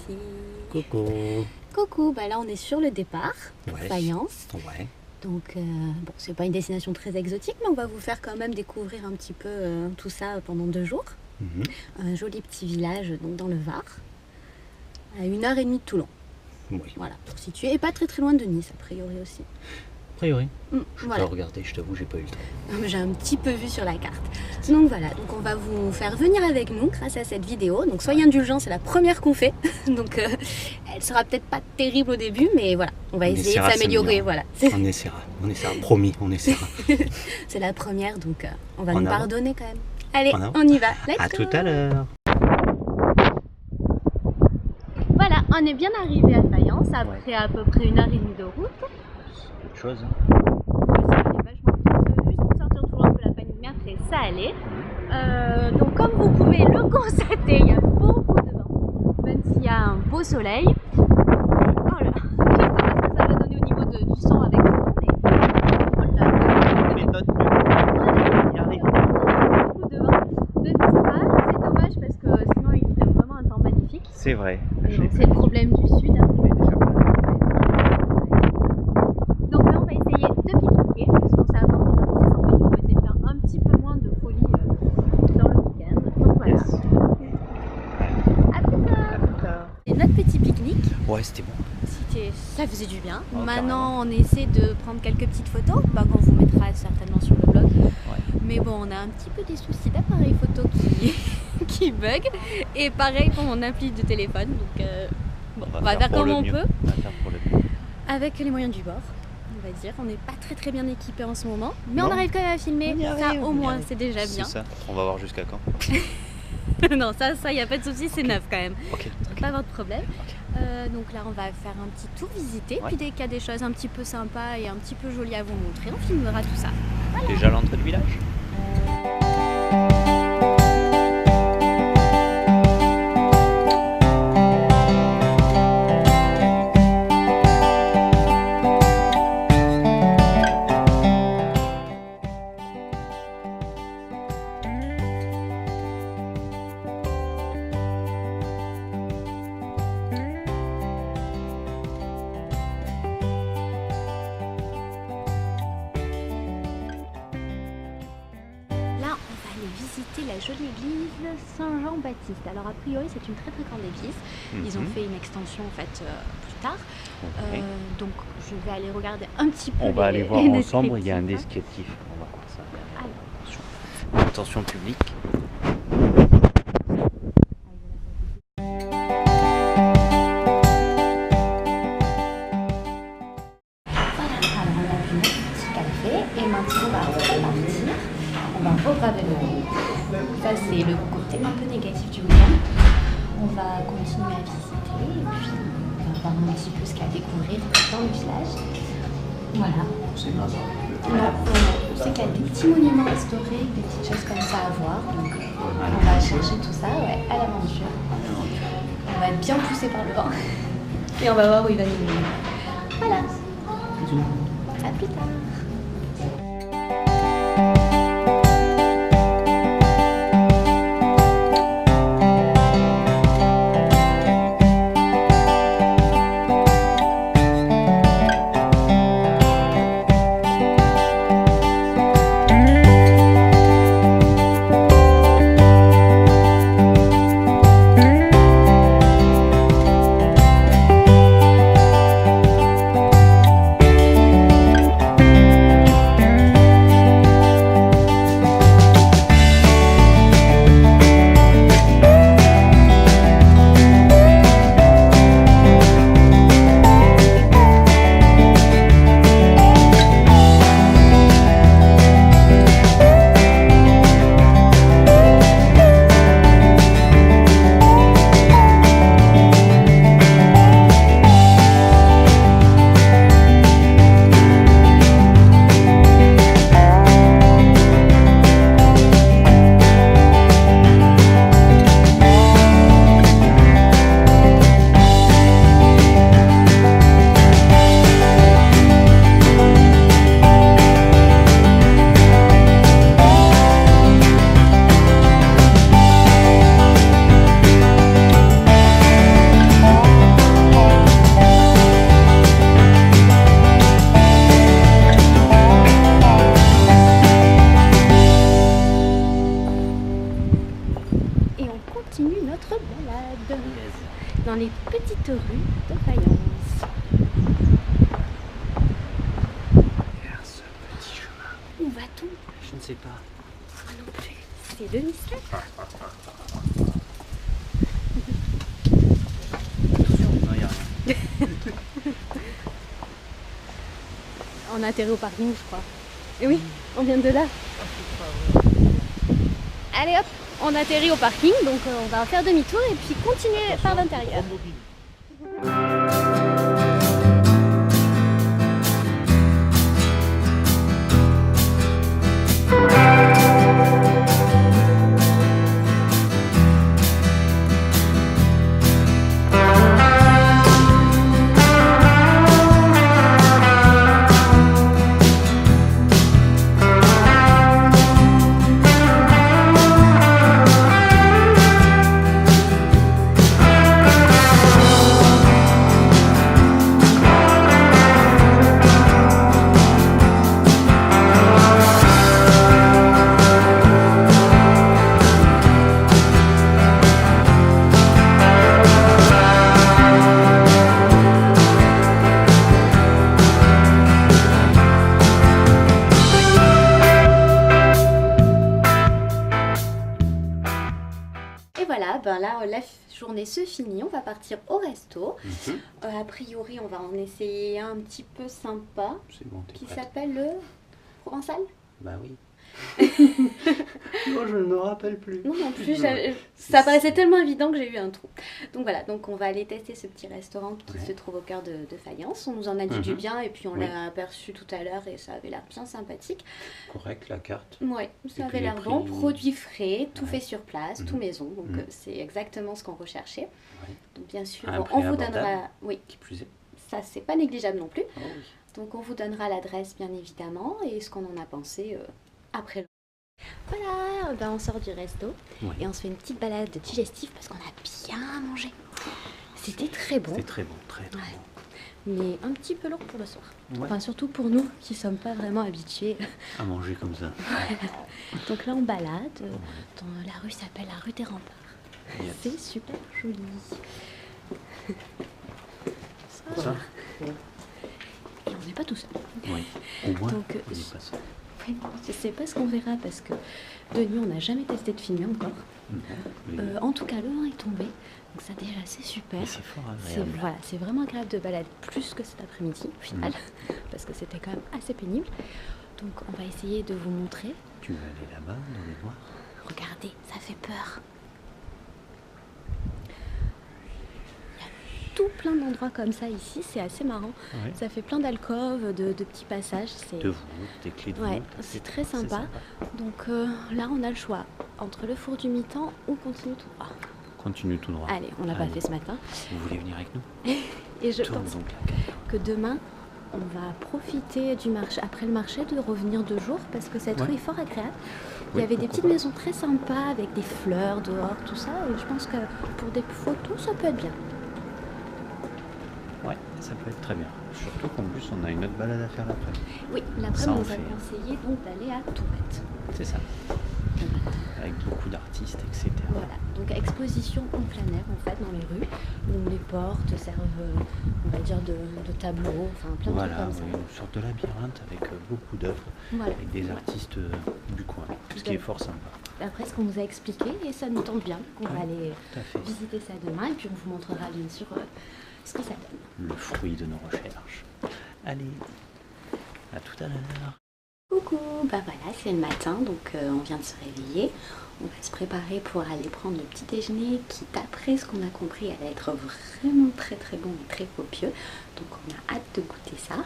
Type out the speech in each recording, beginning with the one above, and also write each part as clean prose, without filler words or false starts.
parti. Coucou. Coucou, bah là on est sur le départ, Ouais. Fayence. Ouais. Donc bon, c'est pas une destination très exotique, mais on va vous faire quand même découvrir un petit peu tout ça pendant 2 jours. Mhm. Un joli petit village donc dans le Var, à 1h30 de Toulon. Oui. Voilà, pour situer. Et pas très loin de Nice, a priori aussi. A priori. Je Voilà. peux regarder, je t'avoue, j'ai pas eu le temps. Non, mais j'ai un petit peu vu sur la carte. Donc voilà, donc on va vous faire venir avec nous grâce à cette vidéo. Donc soyez indulgents, c'est la première qu'on fait. Donc elle sera peut-être pas terrible au début, mais voilà, on va essayer de s'améliorer. Voilà. On essaiera, promis, on essaiera. C'est la première, donc on va En nous avant. pardonner quand même. Allez, En avant. on y va. Let's À go. tout à l'heure. Voilà, on est bien arrivé à Fayence après à peu près 1h30 de route. Autre chose. Ça allait vachement vite, juste pour sortir toujours un peu la panique, mais après ça allait. Donc comme vous pouvez le constater, il y a beaucoup de vent, même s'il y a un beau soleil. Oh là, je sais pas ce que ça va donner au niveau du son avec ce vent, mais oh là là. Méthode Il y a beaucoup de vent de Mistral, c'est dommage parce que sinon il ferait vraiment un temps magnifique. C'est vrai. Et donc c'est le problème du sud. Hein. Donc là on va essayer de pique-niquer parce qu'on s'est apporté nos petits sandwichs pour essayer de faire un petit peu moins de folie dans le week-end. Donc voilà. Yes. À plus tard. Et notre petit pique-nique, Ouais, c'était bon. ça faisait du bien. Oh, Maintenant on essaie de prendre quelques petites photos qu'on vous mettra certainement sur le blog. Mais bon, on a un petit peu des soucis d'appareil photo qui bug. Et pareil pour mon appli de téléphone. Donc bon, on va faire comme on peut. On va faire pour le mieux. Avec les moyens du bord, on va dire. On n'est pas très bien équipé en ce moment, mais Non. on arrive quand même à filmer. On y Ça, arrive, au on y moins, arrive. c'est déjà bien. C'est ça. On va voir jusqu'à quand. Non, ça, y a pas de souci, c'est neuf quand même. Ok. On ne va pas avoir de problème. Donc là, on va faire un petit tour visiter. Ouais. Puis dès qu'il y a des choses un petit peu sympas et un petit peu jolies à vous montrer, on filmera tout ça. Déjà l'entrée du village. Là, on va aller visiter la jolie église Saint-Jean-Baptiste. Alors, a priori, c'est une très grande église. Ils ont fait une extension en fait plus tard. Ok. Donc, je vais aller regarder un petit peu. On va aller voir les ensemble, il y a un descriptifs. descriptif. On va voir ça. Alors. Attention publique. Voilà, alors on a pris notre petit café et maintenant on va repartir. On va rebraver le route. Ça c'est le côté un peu négatif du week-end. On va continuer à visiter et puis on va voir un petit peu ce qu'il y a à découvrir dans le village. Voilà. Non, on sait qu'il y a des petits monuments historiques, des petites choses comme ça à voir. Donc on va chercher tout ça à l'aventure. On va être bien poussé par le vent. Et on va voir où il va nous mener. Voilà. À plus tard. balade Yes. dans les petites rues de Fayence. Vers ce petit chemin. Où va-t-on? Je ne sais pas. Moi non plus. C'est le mystère. Attention, non, il n'y a rien. On a atterri au parking, je crois. Et oui, on vient de là. Allez hop, on atterrit au parking, donc on va faire demi-tour et puis continuer par l'intérieur. Et voilà, ben là la journée se finit, on va partir au resto. A priori, on va en essayer un petit peu sympa C'est bon, t'es qui prête? s'appelle le Provençal. Bah oui. Non, je ne me rappelle plus. Non, non plus, Non. ça paraissait tellement évident que j'ai eu un trou. Donc voilà, donc on va aller tester ce petit restaurant qui Ouais. se trouve au cœur de Fayence. On nous en a dit du bien et puis on Oui. l'a aperçu tout à l'heure et ça avait l'air bien sympathique. Correct, la carte. Ouais, Et ça puis avait les l'air bon, prix. produit frais, tout Ouais. fait sur place, tout maison. Donc Mhm. c'est exactement ce qu'on recherchait. Ouais. Donc bien sûr, À un on prix vous abordable. donnera... Oui, Qui plus est. ça c'est pas négligeable non plus. Oh oui. Donc on vous donnera l'adresse bien évidemment et ce qu'on en a pensé après. Voilà, ben on sort du resto Ouais. et on se fait une petite balade digestive parce qu'on a bien mangé. C'était très bon, C'était très bon, très très Ouais. mais un petit peu lourd pour le soir. bon. Ouais. Enfin surtout pour nous qui sommes pas vraiment habitués. À manger comme ça. Donc là on balade, dans la rue s'appelle la rue des Remparts. Yes. C'est super joli. Ça Et on n'est pas tout seul. Oui. Au moins, Donc, on n'est pas seul. Ouais, je sais pas ce qu'on verra parce que Denis on n'a jamais testé de filmer encore. Non, mais En tout cas le vent est tombé, donc ça déjà c'est super. mais c'est fort C'est agréable. voilà, c'est vraiment agréable de balader plus que cet après-midi au final, parce que c'était quand même assez pénible. Donc on va essayer de vous montrer. Tu veux aller là-bas, dans les noirs? Regardez, ça fait peur. Il y a tout plein d'endroits comme ça ici, c'est assez marrant. Ouais. Ça fait plein d'alcôves, de petits passages. De voûtes, des clés de Ouais, voûte. c'est très sympa. Donc là on a le choix entre le four du mi-temps ou continue tout droit. Continue tout droit. Allez, on l'a pas Allez. fait ce matin. Vous voulez venir avec nous? Et je Tourne pense donc la caméra. que demain, on va profiter du marché, après le marché, de revenir 2 jours parce que cette Ouais. rue est fort agréable. Il Oui, y avait des pourquoi petites pas. maisons très sympas avec des fleurs dehors, tout ça. Et je pense que pour des photos, ça peut être bien. Ouais, ça peut être très bien. Surtout qu'en plus, on a une autre balade à faire l'après. Oui, Ça, l'après, on on nous a fait. conseillé donc d'aller à Tourette. C'est ça. Avec beaucoup d'artistes, etc. Voilà, donc exposition en plein air en fait dans les rues, où les portes servent, on va dire, de tableaux, enfin plein de Voilà, trucs comme ça. oui, une sorte de labyrinthe avec beaucoup d'œuvres, Voilà. avec des artistes du coin, ce qui est fort sympa. Après ce qu'on nous a expliqué, et ça nous tente bien, on va Ouais. aller Tout à fait. visiter ça demain et puis on vous montrera bien sûr ce que ça donne. Le fruit de nos recherches. Allez, à tout à l'heure. Coucou, bah voilà, c'est le matin, donc on vient de se réveiller. On va se préparer pour aller prendre le petit déjeuner qui, d'après ce qu'on a compris, allait être vraiment très très bon et très copieux. Donc on a hâte de goûter ça.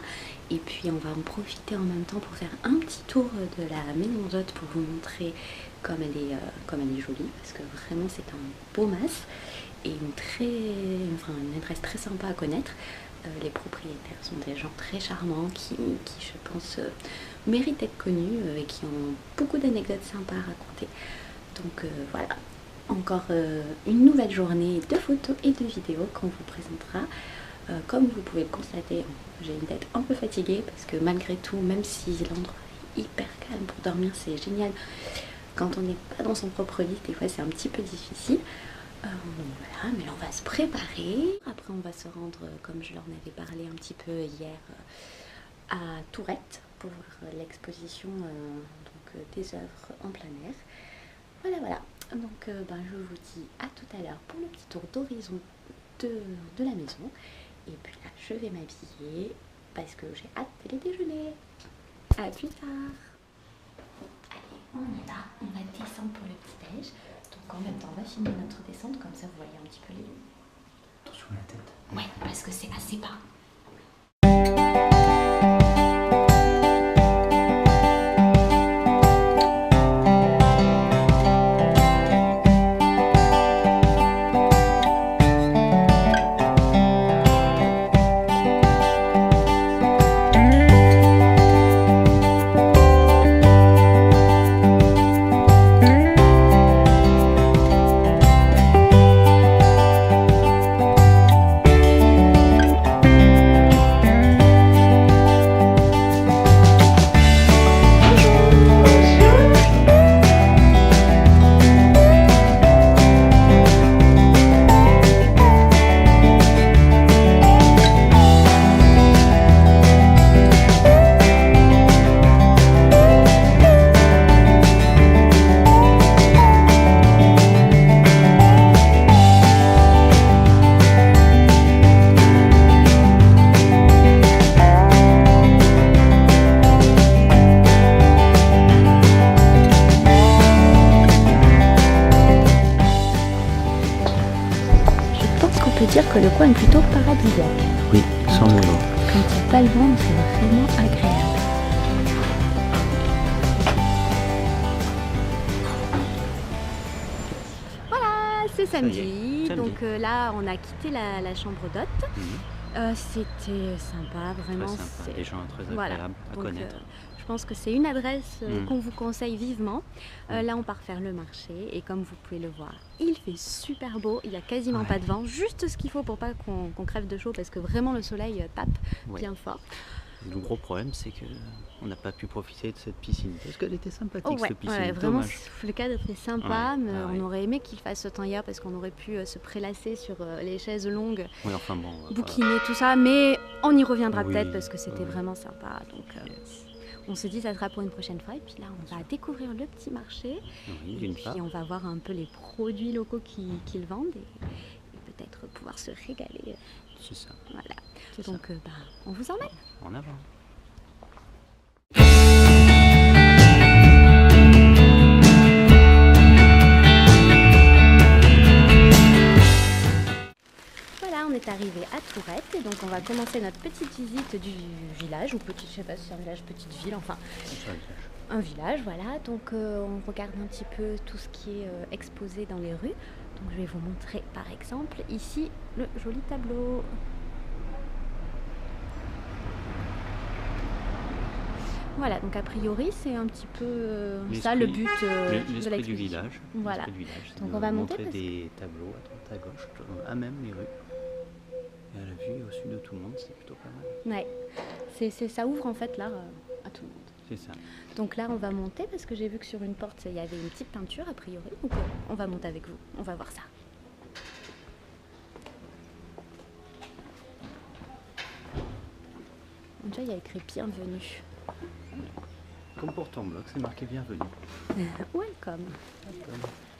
Et puis on va en profiter en même temps pour faire un petit tour de la maison d'hôte pour vous montrer comme elle est jolie. Parce que vraiment c'est un beau mas et une adresse très sympa à connaître. Les propriétaires sont des gens très charmants qui je pense, méritent d'être connus et qui ont beaucoup d'anecdotes sympas à raconter. Donc voilà, encore une nouvelle journée de photos et de vidéos qu'on vous présentera. Comme vous pouvez le constater, j'ai une tête un peu fatiguée parce que malgré tout, même si l'endroit est hyper calme pour dormir, c'est génial. Quand on n'est pas dans son propre lit, des fois c'est un petit peu difficile. Voilà, mais on va se préparer. Après, on va se rendre, comme je leur en avais parlé un petit peu hier, à Tourette pour voir l'exposition des œuvres en plein air. Voilà. Donc, je vous dis à tout à l'heure pour le petit tour d'horizon de la maison. Et puis là, je vais m'habiller parce que j'ai hâte d'aller déjeuner. À plus tard. Allez, on y va. On va descendre pour le petit-déj. Donc en même temps, on va filmer notre descente, comme ça vous voyez un petit peu les lieux. Attention à la tête. Ouais, parce que c'est assez bas. On peut dire que le coin est plutôt paradisiaque. Oui, sans le vent. Quand il n'y a pas le vent, c'est vraiment agréable. Voilà, c'est samedi. Donc là, on a quitté la chambre d'hôte. C'était sympa, vraiment. Très sympa, des gens très agréables à connaître. Je pense que c'est une adresse qu'on vous conseille vivement. Là, on part faire le marché et comme vous pouvez le voir, il fait super beau. Il n'y a quasiment pas de vent, juste ce qu'il faut pour pas qu'on crève de chaud parce que vraiment le soleil tape bien fort. Le gros problème, c'est qu'on n'a pas pu profiter de cette piscine parce qu'elle était sympathique, cette piscine. Ouais, vraiment, le cadre était sympa, mais on aurait aimé qu'il fasse ce temps hier parce qu'on aurait pu se prélasser sur les chaises longues, bouquiner tout ça, mais on y reviendra peut-être parce que c'était vraiment sympa. Donc, on se dit ça sera pour une prochaine fois et puis là on va découvrir le petit marché et puis on va voir un peu les produits locaux qu'ils vendent et peut-être pouvoir se régaler. C'est ça. Voilà. Donc on vous emmène. En avant. Voilà, on est arrivé à Tourette et donc on va commencer notre petite visite du village, ou petite, je sais pas si c'est un village, petite ville, enfin un village, voilà. Donc on regarde un petit peu tout ce qui est exposé dans les rues. Donc je vais vous montrer par exemple ici le joli tableau. Voilà, donc a priori c'est un petit peu ça le but de l'exposition. Du village. Voilà. Donc on va montrer des tableaux à droite à gauche, à même les rues. Et à la vue au sud de tout le monde, c'est plutôt pas mal. Ouais, ça ouvre en fait là à tout le monde. C'est ça. Donc là on va monter parce que j'ai vu que sur une porte il y avait une petite peinture a priori. Donc on va monter avec vous, on va voir ça. Déjà il y a écrit bienvenue. Comme pour ton blog, c'est marqué bienvenue. Welcome.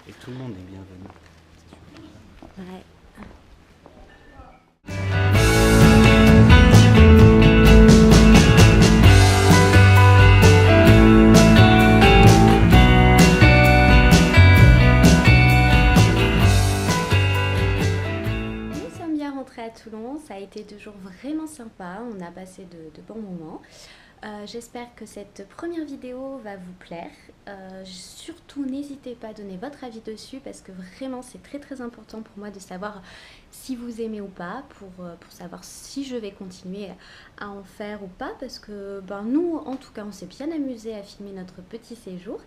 Et tout le monde est bienvenu. C'est surtout ça. Ouais. Nous sommes bien rentrés à Toulon, ça a été 2 jours vraiment sympas, on a passé de bons moments. J'espère que cette première vidéo va vous plaire. Surtout n'hésitez pas à donner votre avis dessus parce que vraiment c'est très important pour moi de savoir si vous aimez ou pas, pour savoir si je vais continuer à en faire ou pas, parce que nous en tout cas on s'est bien amusé à filmer notre petit séjour.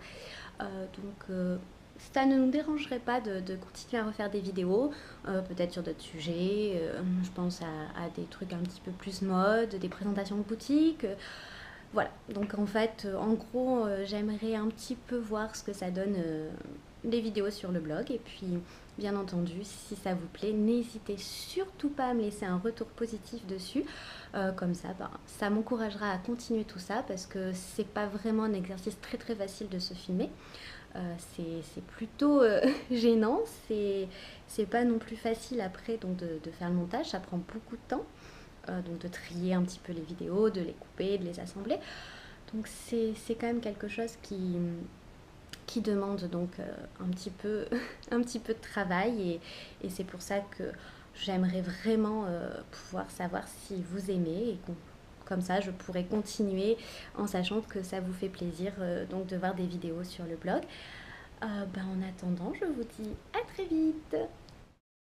Ça ne nous dérangerait pas de continuer à refaire des vidéos, peut-être sur d'autres sujets. Je pense à des trucs un petit peu plus mode, des présentations de boutiques. Voilà, donc en fait, en gros, j'aimerais un petit peu voir ce que ça donne les vidéos sur le blog. Et puis bien entendu, si ça vous plaît, n'hésitez surtout pas à me laisser un retour positif dessus. Comme ça, ça m'encouragera à continuer tout ça parce que c'est pas vraiment un exercice très très facile de se filmer. C'est plutôt gênant, c'est pas non plus facile après donc de faire le montage, ça prend beaucoup de temps. Donc de trier un petit peu les vidéos, de les couper, de les assembler. Donc c'est quand même quelque chose qui demande donc un petit peu de travail et c'est pour ça que j'aimerais vraiment pouvoir savoir si vous aimez et comme ça je pourrais continuer en sachant que ça vous fait plaisir donc de voir des vidéos sur le blog. En attendant, je vous dis à très vite.